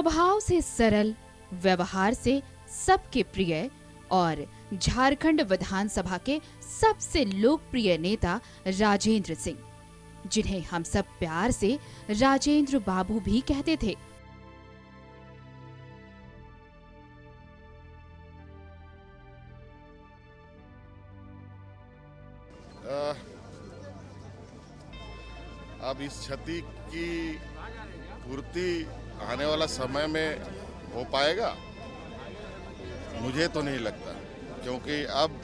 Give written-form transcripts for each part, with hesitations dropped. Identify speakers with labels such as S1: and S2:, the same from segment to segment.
S1: स्वभाव से सरल, व्यवहार से सबके प्रिय और झारखंड विधानसभा के सबसे लोकप्रिय नेता राजेंद्र सिंह, जिन्हें हम सब प्यार से राजेंद्र बाबू भी कहते थे।
S2: अब इस क्षति की पूर्ति आने वाला समय में हो पाएगा, मुझे तो नहीं लगता, क्योंकि अब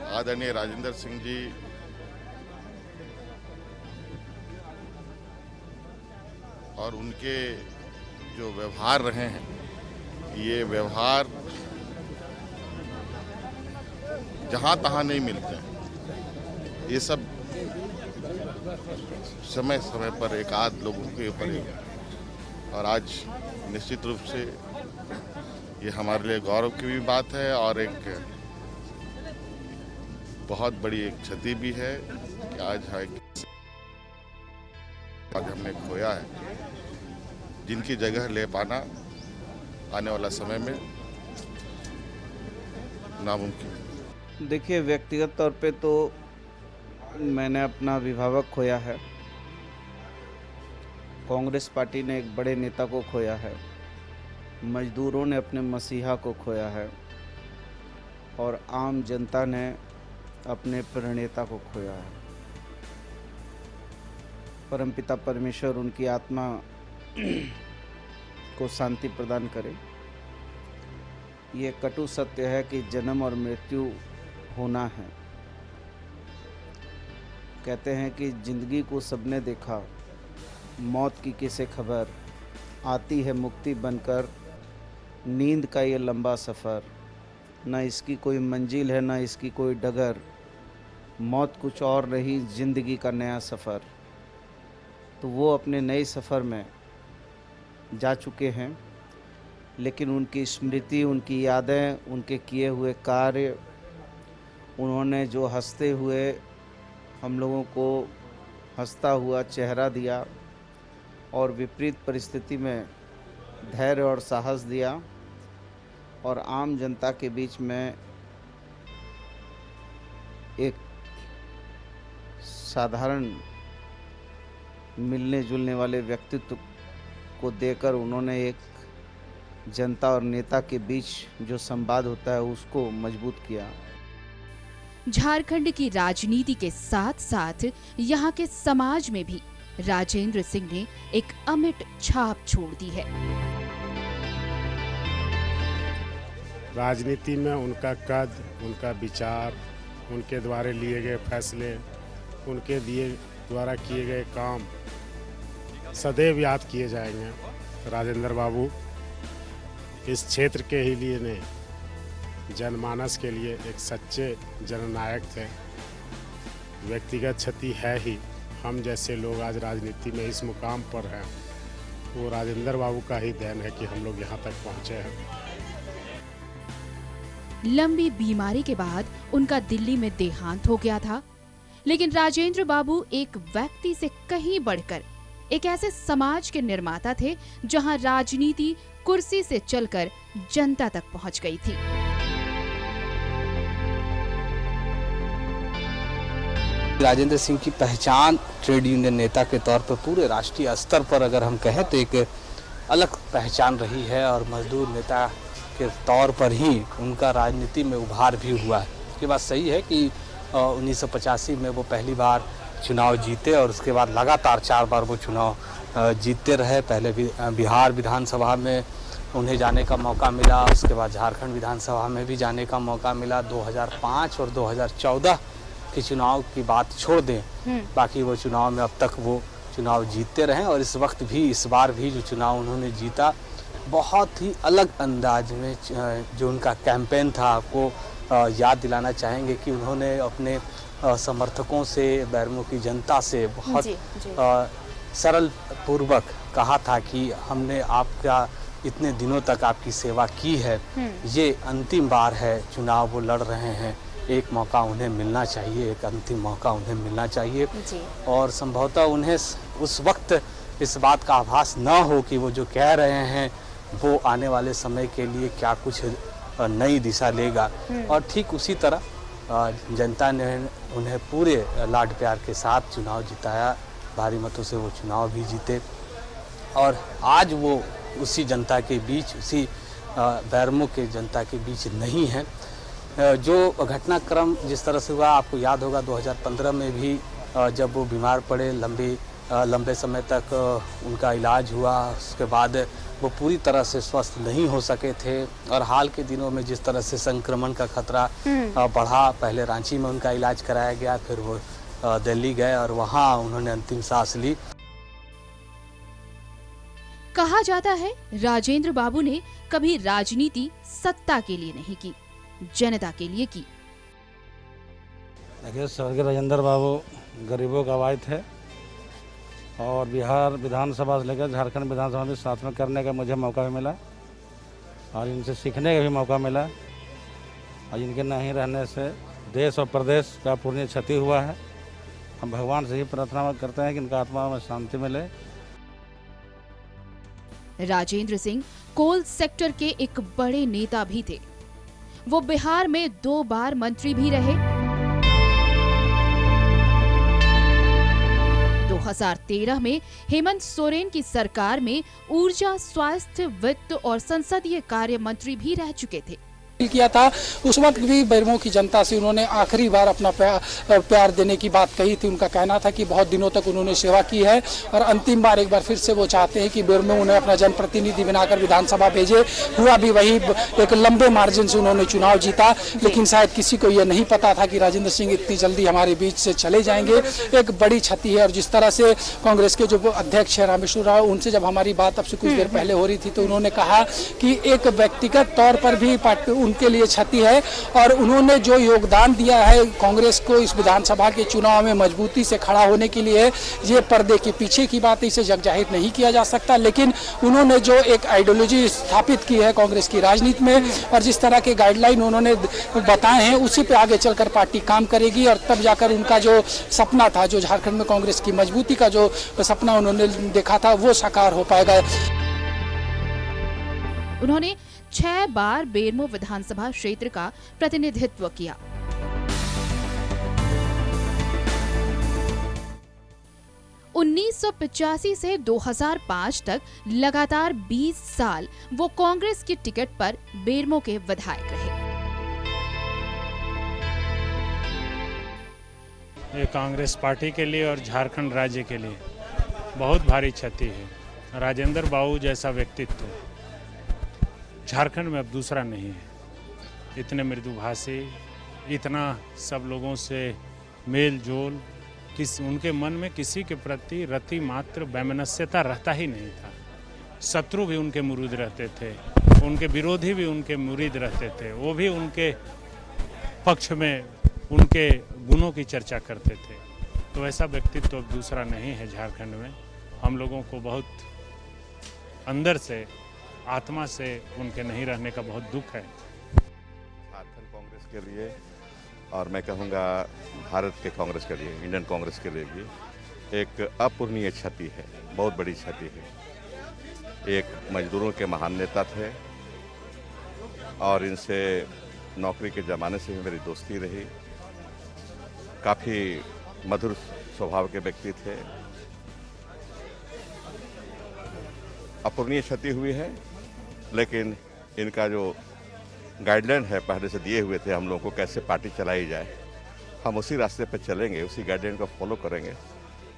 S2: आदरणीय राजेंद्र सिंह जी और उनके जो व्यवहार रहे हैं, ये व्यवहार जहां तहां नहीं मिलते हैं। ये सब समय समय पर एक आध लोगों के ऊपर ही, और आज निश्चित रूप से ये हमारे लिए गौरव की भी बात है और एक बहुत बड़ी एक क्षति भी है कि आज हमने खोया है, जिनकी जगह ले पाना आने वाला समय में नामुमकिन।
S3: देखिए, व्यक्तिगत तौर पे तो मैंने अपना अभिभावक खोया है, कांग्रेस पार्टी ने एक बड़े नेता को खोया है, मजदूरों ने अपने मसीहा को खोया है और आम जनता ने अपने प्रणेता को खोया है। परमपिता परमेश्वर उनकी आत्मा को शांति प्रदान करे। ये कटु सत्य है कि जन्म और मृत्यु होना है। कहते हैं कि जिंदगी को सबने देखा, मौत की किसे खबर, आती है मुक्ति बनकर, नींद का ये लंबा सफ़र, न इसकी कोई मंजिल है न इसकी कोई डगर, मौत कुछ और नहीं, ज़िंदगी का नया सफ़र। तो वो अपने नए सफ़र में जा चुके हैं, लेकिन उनकी स्मृति, उनकी यादें, उनके किए हुए कार्य, उन्होंने जो हंसते हुए हम लोगों को हंसता हुआ चेहरा दिया और विपरीत परिस्थिति में धैर्य और साहस दिया और आम जनता के बीच में एक साधारण मिलने जुलने वाले व्यक्तित्व को देकर उन्होंने एक जनता और नेता के बीच जो संवाद होता है उसको मजबूत किया।
S1: झारखंड की राजनीति के साथ साथ यहाँ के समाज में भी राजेंद्र सिंह ने एक अमिट छाप छोड़ दी है।
S4: राजनीति में उनका कद, उनका विचार, उनके द्वारा लिए गए फैसले, उनके द्वारा किए गए काम सदैव याद किए जाएंगे। राजेंद्र बाबू इस क्षेत्र के ही लिए नहीं, जनमानस के लिए एक सच्चे जननायक थे। व्यक्तिगत क्षति है ही, हम जैसे लोग आज राजनीति में इस मुकाम पर हैं, वो राजेंद्र बाबू का ही देन है कि हम लोग यहाँ तक पहुँचे हैं।
S1: लंबी बीमारी के बाद उनका दिल्ली में देहांत हो गया था, लेकिन राजेंद्र बाबू एक व्यक्ति से कहीं बढ़कर एक ऐसे समाज के निर्माता थे जहां राजनीति कुर्सी से चलकर जनता तक पहुंच गई थी।
S5: राजेंद्र सिंह की पहचान ट्रेड यूनियन नेता के तौर पर पूरे राष्ट्रीय स्तर पर अगर हम कहें तो एक अलग पहचान रही है और मजदूर नेता के तौर पर ही उनका राजनीति में उभार भी हुआ है। इसकी बात सही है कि 1985 में वो पहली बार चुनाव जीते और उसके बाद लगातार 4 बार वो चुनाव जीतते रहे। पहले भी बिहार विधानसभा में उन्हें जाने का मौका मिला, उसके बाद झारखंड विधानसभा में भी जाने का मौका मिला। 2005 और 2014 के चुनाव की बात छोड़ दें, बाकी वो चुनाव में अब तक वो चुनाव जीतते रहे और इस बार भी जो चुनाव उन्होंने जीता, बहुत ही अलग अंदाज में जो उनका कैंपेन था, आपको याद दिलाना चाहेंगे कि उन्होंने अपने समर्थकों से, बैरमू की जनता से बहुत सरल पूर्वक कहा था कि हमने आपका इतने दिनों तक आपकी सेवा की है, ये अंतिम बार है चुनाव वो लड़ रहे हैं, एक मौका उन्हें मिलना चाहिए, एक अंतिम मौका उन्हें मिलना चाहिए। और संभवतः उन्हें उस वक्त इस बात का आभास न हो कि वो जो कह रहे हैं वो आने वाले समय के लिए क्या कुछ नई दिशा लेगा। और ठीक उसी तरह जनता ने उन्हें पूरे लाड प्यार के साथ चुनाव जिताया, भारी मतों से वो चुनाव भी जीते और आज वो उसी जनता के बीच, उसी बैरमो के जनता के बीच नहीं है। जो घटनाक्रम जिस तरह से हुआ, आपको याद होगा 2015 में भी जब वो बीमार पड़े, लंबे समय तक उनका इलाज हुआ, उसके बाद वो पूरी तरह से स्वस्थ नहीं हो सके थे और हाल के दिनों में जिस तरह से संक्रमण का खतरा बढ़ा, पहले रांची में उनका इलाज कराया गया, फिर वो दिल्ली गए और वहाँ उन्होंने अंतिम सांस ली।
S1: कहा जाता है राजेंद्र बाबू ने कभी राजनीति सत्ता के लिए नहीं की, जनता के लिए की।
S6: देखिए, स्वर्गीय राजेंद्र बाबू गरीबों का आवाज थे और बिहार विधानसभा से लेकर झारखंड विधानसभा में साथ में करने का मुझे मौका भी मिला और इनसे सीखने का भी मौका मिला। और इनके नहीं रहने से देश और प्रदेश का पूर्ण क्षति हुआ है। हम भगवान से ही प्रार्थना करते हैं कि इनका आत्मा में शांति मिले।
S1: राजेंद्र सिंह कोल सेक्टर के एक बड़े नेता भी थे। वो बिहार में 2 बार मंत्री भी रहे। 2013 में हेमंत सोरेन की सरकार में ऊर्जा, स्वास्थ्य, वित्त और संसदीय कार्य मंत्री भी रह चुके थे।
S7: किया था उस वक्त भी बेरमो की जनता से उन्होंने आखिरी बार अपना प्यार देने की बात कही थी। उनका कहना था कि बहुत दिनों तक उन्होंने सेवा की है और अंतिम बार एक बार फिर से वो चाहते हैं कि बेरमो उन्हें अपना जनप्रतिनिधि बनाकर विधानसभा भेजे। हुआ भी वही, एक लंबे मार्जिन से उन्होंने चुनाव जीता, लेकिन शायद किसी को यह नहीं पता था कि राजेंद्र सिंह इतनी जल्दी हमारे बीच से चले जाएंगे। एक बड़ी क्षति है। और जिस तरह से कांग्रेस के जो अध्यक्ष है रामेश्वर राव, उनसे जब हमारी बात अब से कुछ देर पहले हो रही थी तो उन्होंने कहा कि एक व्यक्तिगत तौर पर भी उनके लिए क्षति है और उन्होंने जो योगदान दिया है कांग्रेस को इस विधानसभा के चुनाव में मजबूती से खड़ा होने के लिए, ये पर्दे के पीछे की बात है, इसे जग जाहिर नहीं किया जा सकता। लेकिन उन्होंने जो एक आइडियोलॉजी स्थापित की है कांग्रेस की राजनीति में और जिस तरह के गाइडलाइन उन्होंने बताए हैं, उसी पे आगे चलकर पार्टी काम करेगी और तब जाकर उनका जो सपना था, जो झारखंड में कांग्रेस की मजबूती का जो सपना उन्होंने देखा था, वो साकार हो पाएगा।
S1: उन्होंने 6 बार बेरमो विधानसभा क्षेत्र का प्रतिनिधित्व किया। उन्नीस से 2005 तक लगातार 20 साल वो कांग्रेस की टिकट पर बेरमो के विधायक रहे।
S8: ये कांग्रेस पार्टी के लिए और झारखंड राज्य के लिए बहुत भारी क्षति है। राजेंद्र बाबू जैसा व्यक्तित्व झारखंड में अब दूसरा नहीं है। इतने मृदुभाषी, इतना सब लोगों से मेल जोल, उनके मन में किसी के प्रति रति मात्र वैमनस्यता रहता ही नहीं था। शत्रु भी उनके मुरीद रहते थे, उनके विरोधी भी उनके मुरीद रहते थे, वो भी उनके पक्ष में उनके गुणों की चर्चा करते थे। तो ऐसा व्यक्तित्व अब दूसरा नहीं है झारखंड में। हम लोगों को बहुत अंदर से, आत्मा से उनके नहीं रहने का बहुत दुख है।
S2: झारखंड कांग्रेस के लिए और मैं कहूँगा भारत के कांग्रेस के लिए, इंडियन कांग्रेस के लिए भी एक अपूरणीय क्षति है, बहुत बड़ी क्षति है। एक मजदूरों के महान नेता थे और इनसे नौकरी के ज़माने से ही मेरी दोस्ती रही। काफ़ी मधुर स्वभाव के व्यक्ति थे। अपूरणीय क्षति हुई है, लेकिन इनका जो गाइडलाइन है पहले से दिए हुए थे हम लोगों को कैसे पार्टी चलाई जाए, हम उसी रास्ते पर चलेंगे, उसी गाइडलाइन को फॉलो करेंगे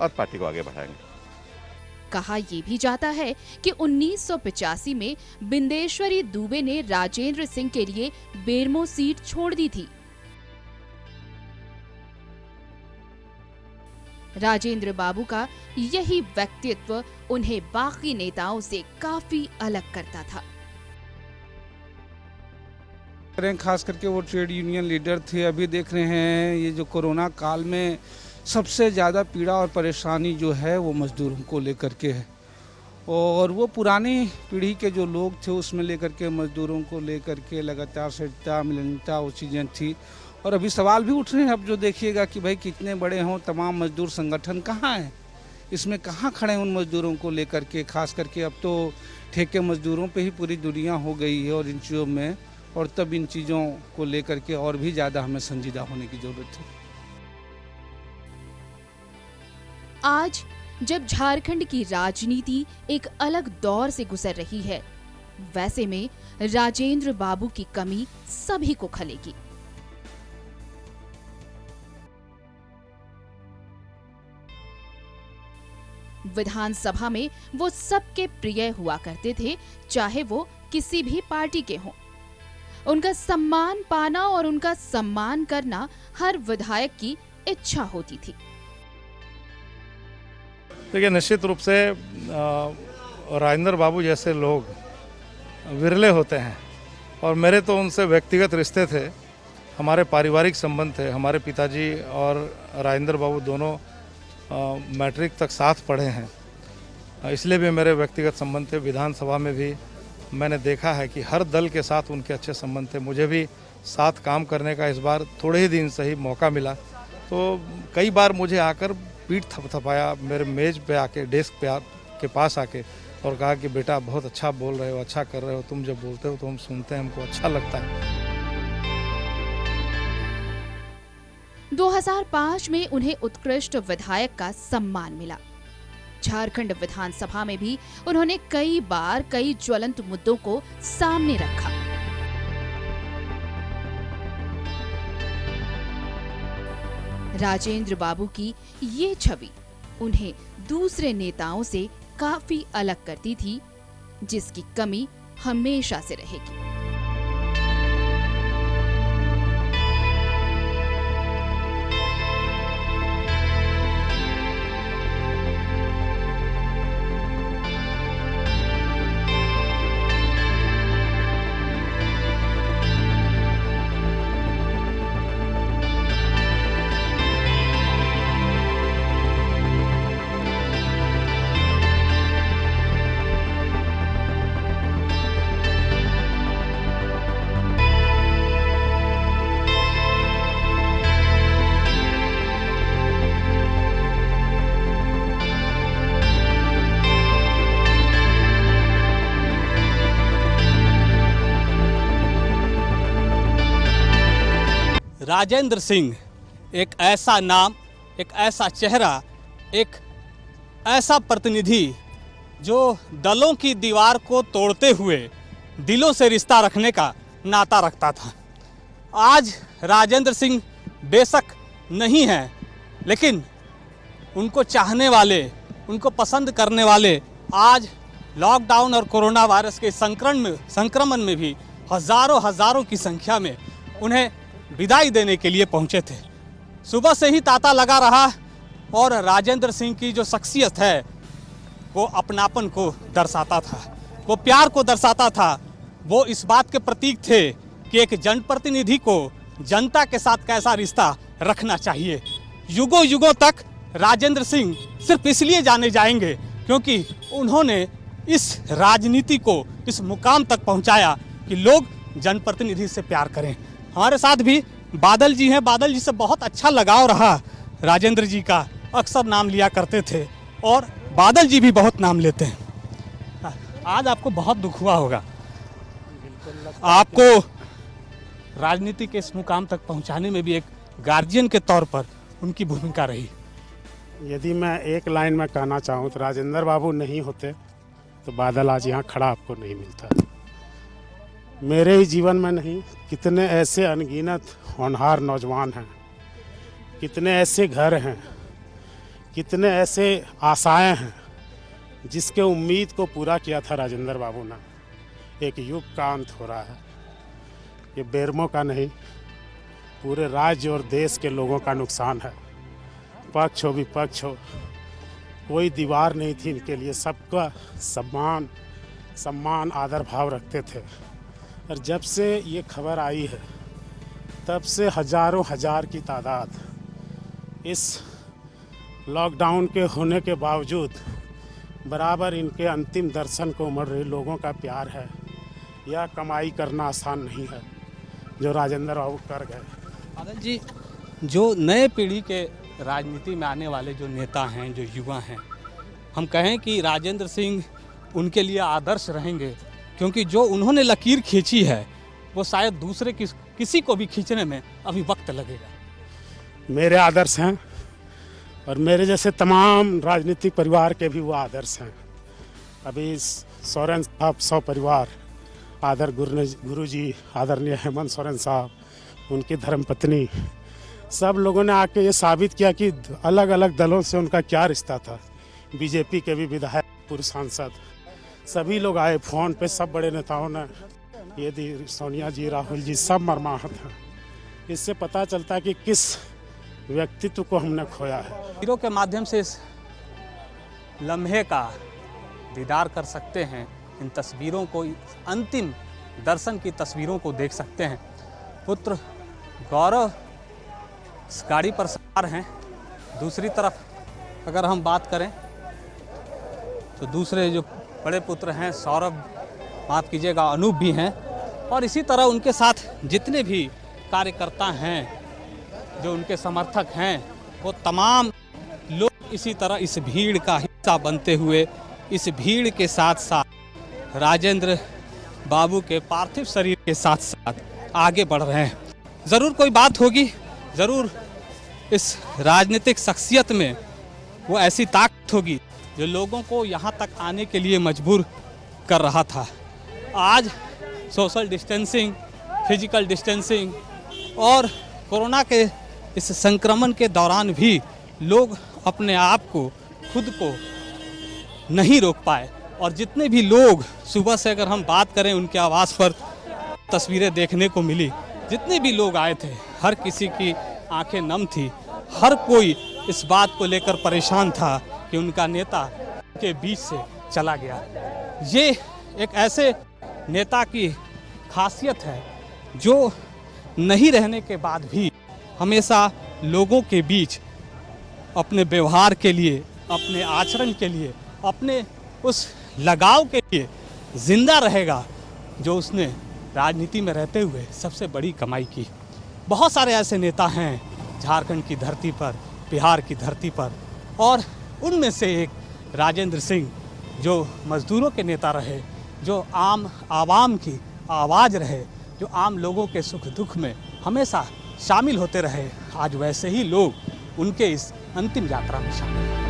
S2: और पार्टी को आगे बढ़ाएंगे।
S1: कहा यह भी जाता है कि 1985 में बिंदेश्वरी दुबे ने राजेंद्र सिंह के लिए बेरमो सीट छोड़ दी थी। राजेंद्र बाबू का यही व्यक्तित्व उन्हें बाकी नेताओं से काफी अलग करता था।
S9: खास करके वो ट्रेड यूनियन लीडर थे। अभी देख रहे हैं ये जो कोरोना काल में सबसे ज़्यादा पीड़ा और परेशानी जो है वो मजदूरों को लेकर के है और वो पुरानी पीढ़ी के जो लोग थे उसमें लेकर के मजदूरों को लेकर के लगातार सहिष्णुता, मिलनता वो चीज़ें थी। और अभी सवाल भी उठ रहे हैं अब जो देखिएगा कि भाई कितने बड़े हों, तमाम मजदूर संगठन कहाँ हैं, इसमें कहाँ खड़े हैं उन मजदूरों को लेकर के। खास करके अब तो ठेके मजदूरों पे ही पूरी दुनिया हो गई है और इन चीज़ों में, और तब इन चीज़ों को लेकर के और भी ज़्यादा हमें संजीदा होने की ज़रूरत है।
S1: आज जब झारखंड की राजनीति एक अलग दौर से गुजर रही है, वैसे में राजेंद्र बाबू की कमी सभी को खलेगी। विधानसभा में वो सबके प्रिय हुआ करते थे, चाहे वो किसी भी पार्टी के हों। उनका सम्मान पाना और उनका सम्मान करना हर विधायक की इच्छा होती थी।
S10: देखिए, निश्चित रूप से राजेंद्र बाबू जैसे लोग विरले होते हैं और मेरे तो उनसे व्यक्तिगत रिश्ते थे, हमारे पारिवारिक संबंध थे। हमारे पिताजी और राजेंद्र बाबू दोनों मैट्रिक तक साथ पढ़े हैं, इसलिए भी मेरे व्यक्तिगत संबंध थे। विधानसभा में भी मैंने देखा है कि हर दल के साथ उनके अच्छे संबंध थे। मुझे भी साथ काम करने का इस बार थोड़े ही दिन से ही मौका मिला, तो कई बार मुझे आकर पीठ थपथपाया, मेरे मेज़ पे आके, डेस्क पे के पास आके और कहा कि बेटा बहुत अच्छा बोल रहे हो, अच्छा कर रहे हो, तुम जब बोलते हो तो हम सुनते हैं, हमको अच्छा लगता है।
S1: 2005 में उन्हें उत्कृष्ट विधायक का सम्मान मिला। झारखंड विधानसभा में भी उन्होंने कई बार कई ज्वलंत मुद्दों को सामने रखा। राजेंद्र बाबू की ये छवि उन्हें दूसरे नेताओं से काफी अलग करती थी, जिसकी कमी हमेशा से रहेगी।
S5: राजेंद्र सिंह एक ऐसा नाम, एक ऐसा चेहरा, एक ऐसा प्रतिनिधि जो दलों की दीवार को तोड़ते हुए दिलों से रिश्ता रखने का नाता रखता था। आज राजेंद्र सिंह बेशक नहीं है, लेकिन उनको चाहने वाले, उनको पसंद करने वाले आज लॉकडाउन और कोरोना वायरस के संक्रमण में भी हजारों की संख्या में उन्हें विदाई देने के लिए पहुंचे थे। सुबह से ही तांता लगा रहा और राजेंद्र सिंह की जो शख्सियत है वो अपनापन को दर्शाता था, वो प्यार को दर्शाता था। वो इस बात के प्रतीक थे कि एक जनप्रतिनिधि को जनता के साथ कैसा रिश्ता रखना चाहिए। युगों युगों तक राजेंद्र सिंह सिर्फ इसलिए जाने जाएंगे क्योंकि उन्होंने इस राजनीति को इस मुकाम तक पहुंचाया कि लोग जनप्रतिनिधि से प्यार करें। हमारे साथ भी बादल जी हैं। बादल जी से बहुत अच्छा लगाव रहा राजेंद्र जी का, अक्सर नाम लिया करते थे और बादल जी भी बहुत नाम लेते हैं। आज आपको बहुत दुख हुआ होगा, आपको राजनीति के इस मुकाम तक पहुंचाने में भी एक गार्जियन के तौर पर उनकी भूमिका रही।
S4: यदि मैं एक लाइन में कहना चाहूँ तो राजेंद्र बाबू नहीं होते तो बादल आज यहाँ खड़ा आपको नहीं मिलता। मेरे ही जीवन में नहीं, कितने ऐसे अनगिनत होनहार नौजवान हैं, कितने ऐसे घर हैं, कितने ऐसे आशाएं हैं जिसके उम्मीद को पूरा किया था राजेंद्र बाबू ने। एक युग का अंत हो रहा है। ये बेरमो का नहीं, पूरे राज्य और देश के लोगों का नुकसान है। पक्ष हो विपक्ष हो, कोई दीवार नहीं थी इनके लिए। सबका सम्मान आदर भाव रखते थे। और जब से ये खबर आई है तब से हजारों हजार की तादाद इस लॉकडाउन के होने के बावजूद बराबर इनके अंतिम दर्शन को उमड़ रहे लोगों का प्यार है। यह कमाई करना आसान नहीं है जो राजेंद्र बाबू कर गए।
S5: बादल जी, जो नए पीढ़ी के राजनीति में आने वाले जो नेता हैं, जो युवा हैं, हम कहें कि राजेंद्र सिंह उनके लिए आदर्श रहेंगे, क्योंकि जो उन्होंने लकीर खींची है वो शायद दूसरे किसी को भी खींचने में अभी वक्त लगेगा।
S4: मेरे आदर्श हैं और मेरे जैसे तमाम राजनीतिक परिवार के भी वो आदर्श हैं। अभी सोरेन साहब 100 परिवार, आदर गुरु जी आदरणीय हेमंत सोरेन साहब, उनकी धर्मपत्नी, सब लोगों ने आके ये साबित किया कि अलग अलग दलों से उनका क्या रिश्ता था। बीजेपी के भी विधायक, पूर्व सांसद, सभी लोग आए फ़ोन पे, सब बड़े नेताओं ने, ये सोनिया जी, राहुल जी, सब मर्माहत हैं। इससे पता चलता है कि किस व्यक्तित्व को हमने खोया है।
S5: तस्वीरों के माध्यम से इस लम्हे का दीदार कर सकते हैं। इन तस्वीरों को, अंतिम दर्शन की तस्वीरों को देख सकते हैं। पुत्र गौरव इस गाड़ी पर सवार हैं। दूसरी तरफ अगर हम बात करें तो दूसरे जो बड़े पुत्र हैं, सौरभ, माफ़ कीजिएगा, अनूप भी हैं, और इसी तरह उनके साथ जितने भी कार्यकर्ता हैं, जो उनके समर्थक हैं, वो तमाम लोग इसी तरह इस भीड़ का हिस्सा बनते हुए इस भीड़ के साथ साथ राजेंद्र बाबू के पार्थिव शरीर के साथ साथ आगे बढ़ रहे हैं। ज़रूर कोई बात होगी, ज़रूर इस राजनीतिक शख्सियत में वो ऐसी ताकत होगी जो लोगों को यहाँ तक आने के लिए मजबूर कर रहा था। आज सोशल डिस्टेंसिंग, फिजिकल डिस्टेंसिंग और कोरोना के इस संक्रमण के दौरान भी लोग अपने आप को, खुद को नहीं रोक पाए, और जितने भी लोग सुबह से अगर हम बात करें उनके आवास पर तस्वीरें देखने को मिली, जितने भी लोग आए थे, हर किसी की आंखें नम थी, हर कोई इस बात को लेकर परेशान था कि उनका नेता के बीच से चला गया। ये एक ऐसे नेता की खासियत है जो नहीं रहने के बाद भी हमेशा लोगों के बीच अपने व्यवहार के लिए, अपने आचरण के लिए, अपने उस लगाव के लिए जिंदा रहेगा जो उसने राजनीति में रहते हुए सबसे बड़ी कमाई की। बहुत सारे ऐसे नेता हैं झारखंड की धरती पर, बिहार की धरती पर, और उनमें से एक राजेंद्र सिंह जो मजदूरों के नेता रहे, जो आम आवाम की आवाज़ रहे, जो आम लोगों के सुख दुख में हमेशा शामिल होते रहे, आज वैसे ही लोग उनके इस अंतिम यात्रा में शामिल हैं।